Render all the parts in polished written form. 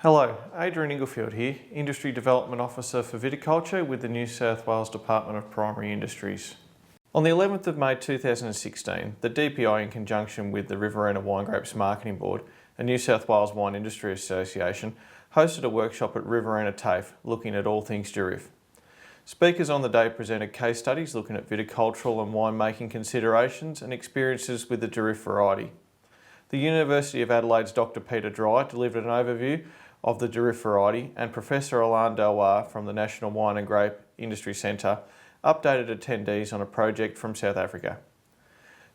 Hello, Adrian Inglefield here, Industry Development Officer for Viticulture with the New South Wales Department of Primary Industries. On the 11th of May 2016, the DPI, in conjunction with the Riverina Wine Grapes Marketing Board and New South Wales Wine Industry Association, hosted a workshop at Riverina TAFE looking at all things Durif. Speakers on the day presented case studies looking at viticultural and winemaking considerations and experiences with the Durif variety. The University of Adelaide's Dr. Peter Dry delivered an overview of the Durif variety, and Professor Alain Delwar from the National Wine and Grape Industry Centre updated attendees on a project from South Africa.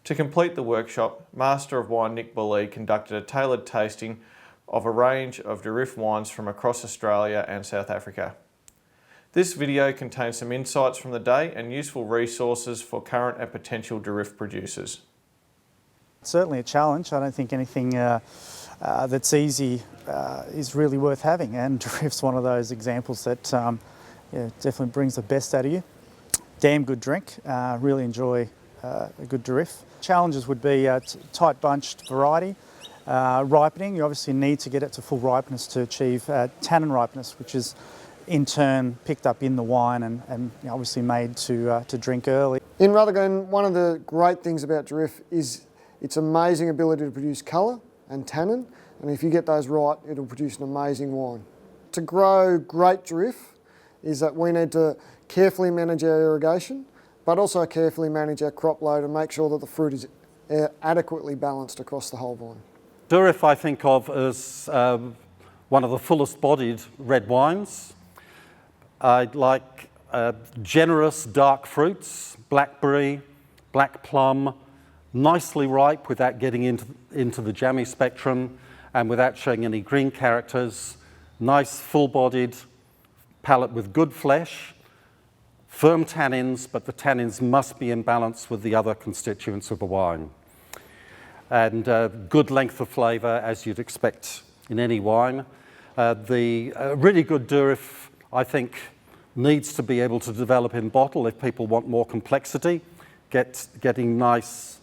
To complete the workshop, Master of Wine Nick Bullee conducted a tailored tasting of a range of Durif wines from across Australia and South Africa. This video contains some insights from the day and useful resources for current and potential Durif producers. Certainly a challenge. I don't think anything that's easy is really worth having, and Durif's one of those examples that definitely brings the best out of you. Damn good drink, really enjoy a good Durif. Challenges would be tight bunched variety, ripening. You obviously need to get it to full ripeness to achieve tannin ripeness, which is in turn picked up in the wine and obviously made to drink early. In Rutherglen, one of the great things about Durif is its amazing ability to produce colour and tannin, and if you get those right, it'll produce an amazing wine. To grow great Durif is that we need to carefully manage our irrigation, but also carefully manage our crop load and make sure that the fruit is adequately balanced across the whole vine. Durif I think of as one of the fullest bodied red wines. I like generous dark fruits, blackberry, black plum, nicely ripe without getting into the jammy spectrum and without showing any green characters, nice full-bodied palate with good flesh, firm tannins, but the tannins must be in balance with the other constituents of the wine. And good length of flavour, as you'd expect in any wine. The really good Durif, I think, needs to be able to develop in bottle if people want more complexity, getting nice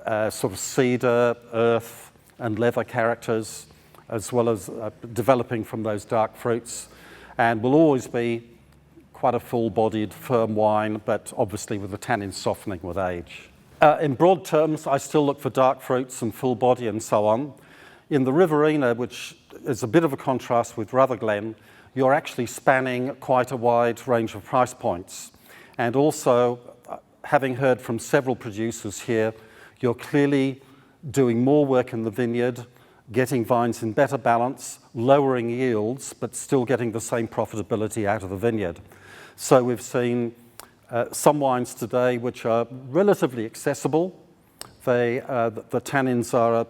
sort of cedar, earth and leather characters, as well as developing from those dark fruits, and will always be quite a full-bodied, firm wine, but obviously with the tannin softening with age. In broad terms, I still look for dark fruits and full body and so on. In the Riverina, which is a bit of a contrast with Rutherglen, you're actually spanning quite a wide range of price points. And also, having heard from several producers here, you're clearly doing more work in the vineyard, getting vines in better balance, lowering yields, but still getting the same profitability out of the vineyard. So we've seen some wines today which are relatively accessible. The tannins are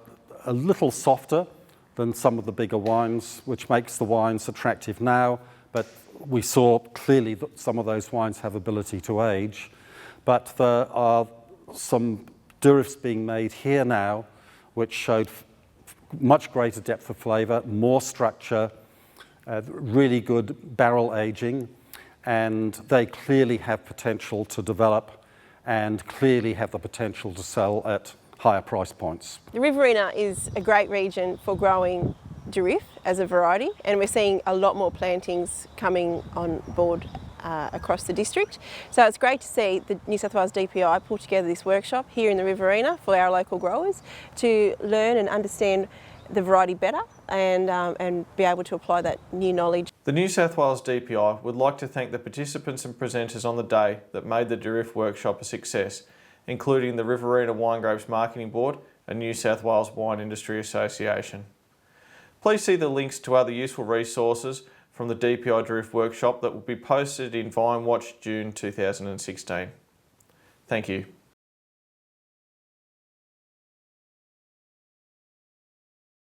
a little softer than some of the bigger wines, which makes the wines attractive now, but we saw clearly that some of those wines have ability to age. But there are some Durifs being made here now, which showed much greater depth of flavour, more structure, really good barrel aging, and they clearly have potential to develop and clearly have the potential to sell at higher price points. The Riverina is a great region for growing Durif as a variety, and we're seeing a lot more plantings coming on board across the district. So it's great to see the New South Wales DPI pull together this workshop here in the Riverina for our local growers to learn and understand the variety better and be able to apply that new knowledge. The New South Wales DPI would like to thank the participants and presenters on the day that made the Durif workshop a success, including the Riverina Wine Grapes Marketing Board and New South Wales Wine Industry Association. Please see the links to other useful resources from the DPI Durif workshop that will be posted in VineWatch June 2016. Thank you.